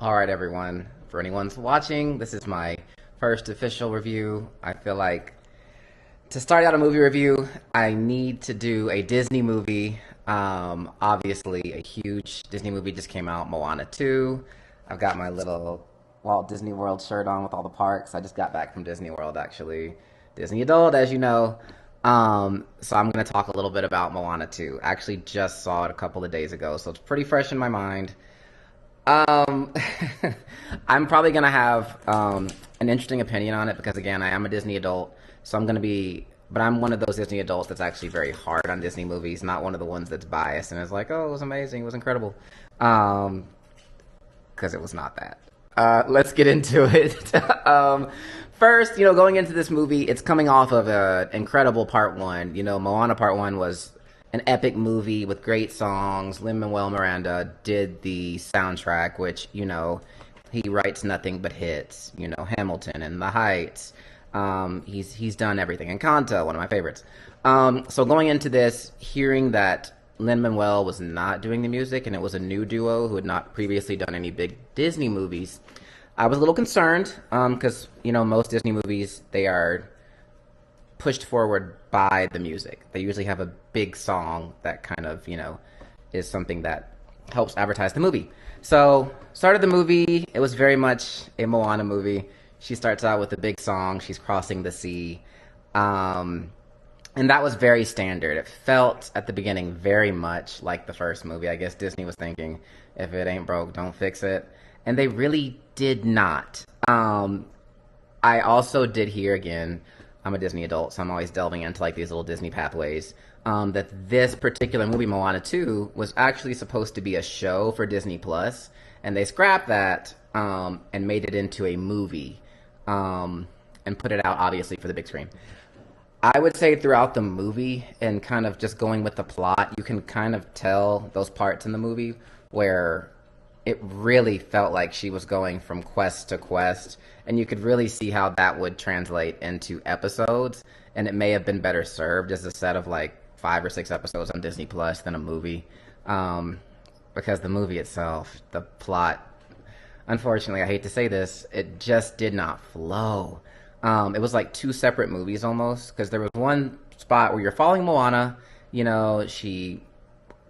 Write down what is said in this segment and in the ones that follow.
All right, everyone. For anyone's watching, this is my first official review. I feel like to start out a movie review, I need to do a Disney movie. Obviously, a huge Disney movie just came out, Moana 2. I've got my little Walt Disney World shirt on with all the parks. I just got back from Disney World, actually. Disney adult, as you know. So I'm going to talk a little bit about Moana 2. I actually just saw it a couple of days ago, so it's pretty fresh in my mind. Um, I'm probably gonna have an interesting opinion on it because again, I am a Disney adult, so but I'm one of those Disney adults that's actually very hard on Disney movies, not one of the ones that's biased and is like, oh, it was amazing, it was incredible, because it was not that. Let's get into it. First, going into this movie, it's coming off of an incredible part one. Moana part one was an epic movie with great songs. Lin-Manuel Miranda did the soundtrack, which, he writes nothing but hits. Hamilton and The Heights. He's done everything. Encanto, one of my favorites. So going into this, hearing that Lin-Manuel was not doing the music and it was a new duo who had not previously done any big Disney movies, I was a little concerned because, most Disney movies, they are pushed forward by the music. They usually have a big song that kind of, is something that helps advertise the movie. So, started the movie, it was very much a Moana movie. She starts out with a big song, she's crossing the sea. And that was very standard. It felt at the beginning very much like the first movie. I guess Disney was thinking, if it ain't broke, don't fix it. And they really did not. I also did hear again, I'm a Disney adult, so I'm always delving into like these little Disney pathways. That this particular movie, Moana 2, was actually supposed to be a show for Disney Plus, and they scrapped that and made it into a movie and put it out obviously for the big screen. I would say throughout the movie and kind of just going with the plot, you can kind of tell those parts in the movie where it really felt like she was going from quest to quest, and you could really see how that would translate into episodes, and it may have been better served as a set of like 5 or 6 episodes on Disney Plus than a movie, because the movie itself, the plot, unfortunately, I hate to say this, it just did not flow. It was like 2 separate movies almost, because there was one spot where you're following Moana, she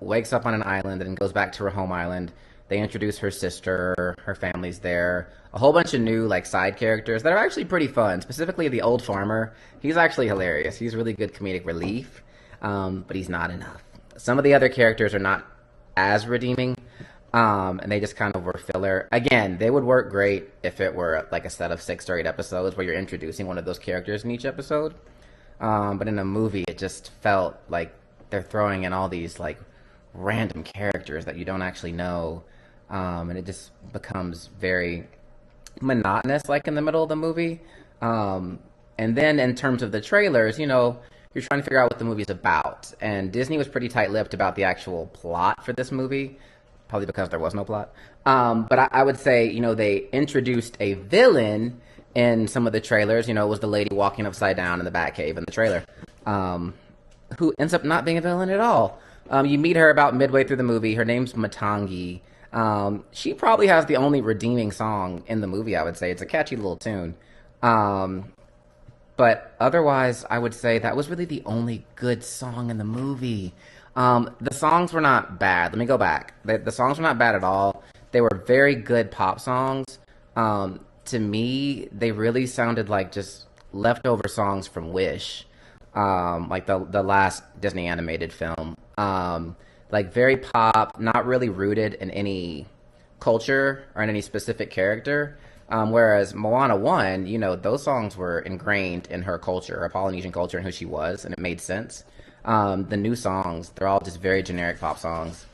wakes up on an island and goes back to her home island. They introduce her sister, her family's there, a whole bunch of new like side characters that are actually pretty fun. Specifically, the old farmer. He's actually hilarious. He's really good comedic relief, but he's not enough. Some of the other characters are not as redeeming, and they just kind of were filler. Again, they would work great if it were like a set of 6 or 8 episodes where you're introducing one of those characters in each episode. But in a movie, it just felt like they're throwing in all these like random characters that you don't actually know. And it just becomes very monotonous, like in the middle of the movie. And then in terms of the trailers, you're trying to figure out what the movie's about. And Disney was pretty tight-lipped about the actual plot for this movie, probably because there was no plot. But I would say, they introduced a villain in some of the trailers. It was the lady walking upside down in the Batcave in the trailer, who ends up not being a villain at all. You meet her about midway through the movie. Her name's Matangi. She probably has the only redeeming song in the movie, I would say. It's a catchy little tune. But otherwise, I would say that was really the only good song in the movie. The songs were not bad. Let me go back. The songs were not bad at all. They were very good pop songs. To me, they really sounded like just leftover songs from Wish, like the last Disney animated film. Like very pop, not really rooted in any culture or in any specific character. Whereas Moana 1, those songs were ingrained in her culture, her Polynesian culture, and who she was, and it made sense. The new songs, they're all just very generic pop songs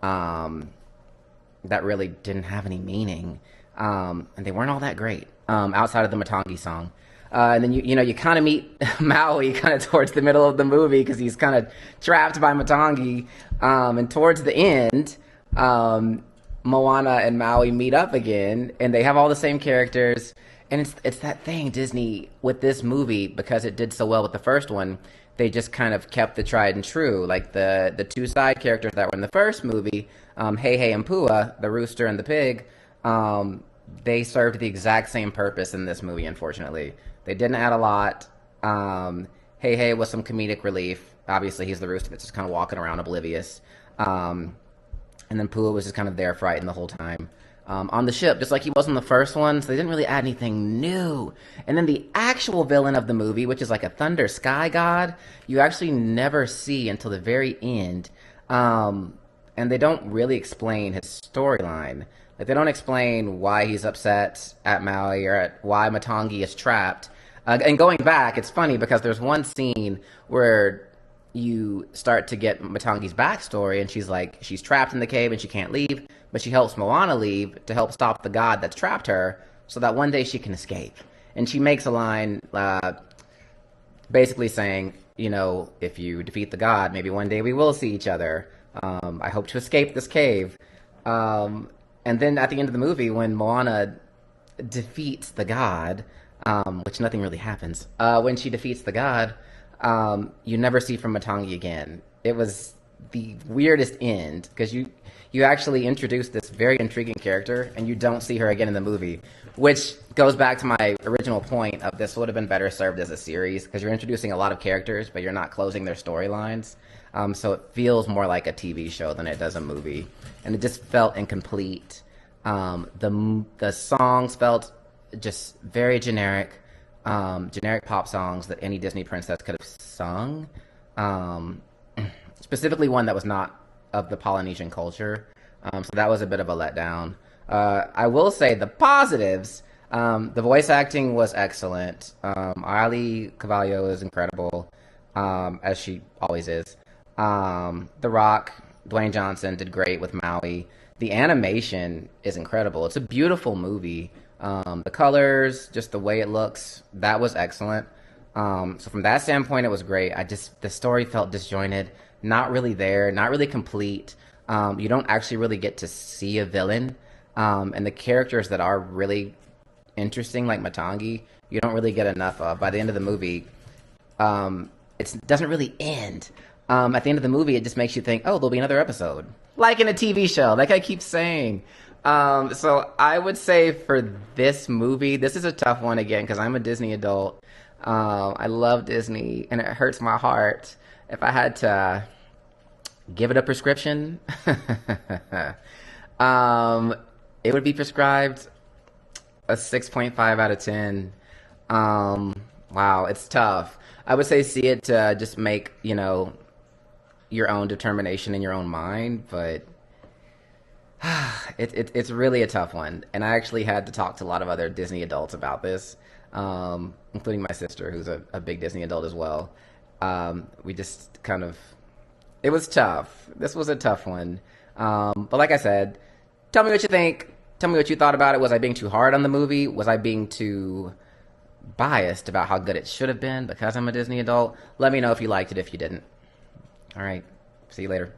that really didn't have any meaning, and they weren't all that great outside of the Matangi song. And then you kind of meet Maui kind of towards the middle of the movie because he's kind of trapped by Matangi. And towards the end, Moana and Maui meet up again, and they have all the same characters. And it's that thing, Disney, with this movie, because it did so well with the first one, they just kind of kept the tried and true. Like the 2 side characters that were in the first movie, Hey Hey and Pua, the rooster and the pig, Um, they served the exact same purpose in this movie, unfortunately. They didn't add a lot. Hey Hey was some comedic relief. Obviously, he's the rooster that's just kind of walking around oblivious. Um, and then Pua was just kind of there frightened the whole time. On the ship, just like he was in the first one, so they didn't really add anything new. And then the actual villain of the movie, which is like a thunder sky god, you actually never see until the very end. And they don't really explain his storyline. Like they don't explain why he's upset at Maui or at why Matangi is trapped. And going back, it's funny because there's one scene where you start to get Matangi's backstory, and she's trapped in the cave and she can't leave, but she helps Moana leave to help stop the god that's trapped her, so that one day she can escape. And she makes a line, basically saying, if you defeat the god, maybe one day we will see each other. I hope to escape this cave. And then at the end of the movie, when Moana defeats the god, which nothing really happens, when she defeats the god, you never see from Matangi again. It was the weirdest end because you actually introduce this very intriguing character and you don't see her again in the movie, which goes back to my original point of this would have been better served as a series because you're introducing a lot of characters but you're not closing their storylines. So it feels more like a TV show than it does a movie, and it just felt incomplete. The songs felt just very generic. Generic pop songs that any Disney princess could have sung. Specifically one that was not of the Polynesian culture. So that was a bit of a letdown. I will say the positives. The voice acting was excellent. Ali Cavallo is incredible, as she always is. The Rock, Dwayne Johnson did great with Maui. The animation is incredible. It's a beautiful movie. The colors, just the way it looks, that was excellent. So from that standpoint, it was great. The story felt disjointed, not really there, not really complete. You don't actually really get to see a villain. And the characters that are really interesting, like Matangi, you don't really get enough of. By the end of the movie, it doesn't really end. At the end of the movie, it just makes you think, oh, there'll be another episode. Like in a TV show, like I keep saying. So I would say for this movie, this is a tough one again because I'm a Disney adult. I love Disney, and it hurts my heart. If I had to give it a prescription, it would be prescribed a 6.5 out of 10. Wow, it's tough. I would say see it to just make, your own determination in your own mind, but it's really a tough one. And I actually had to talk to a lot of other Disney adults about this, including my sister, who's a big Disney adult as well. We just it was tough. This was a tough one. But like I said, tell me what you think. Tell me what you thought about it. Was I being too hard on the movie? Was I being too biased about how good it should have been because I'm a Disney adult? Let me know if you liked it, if you didn't. All right. See you later.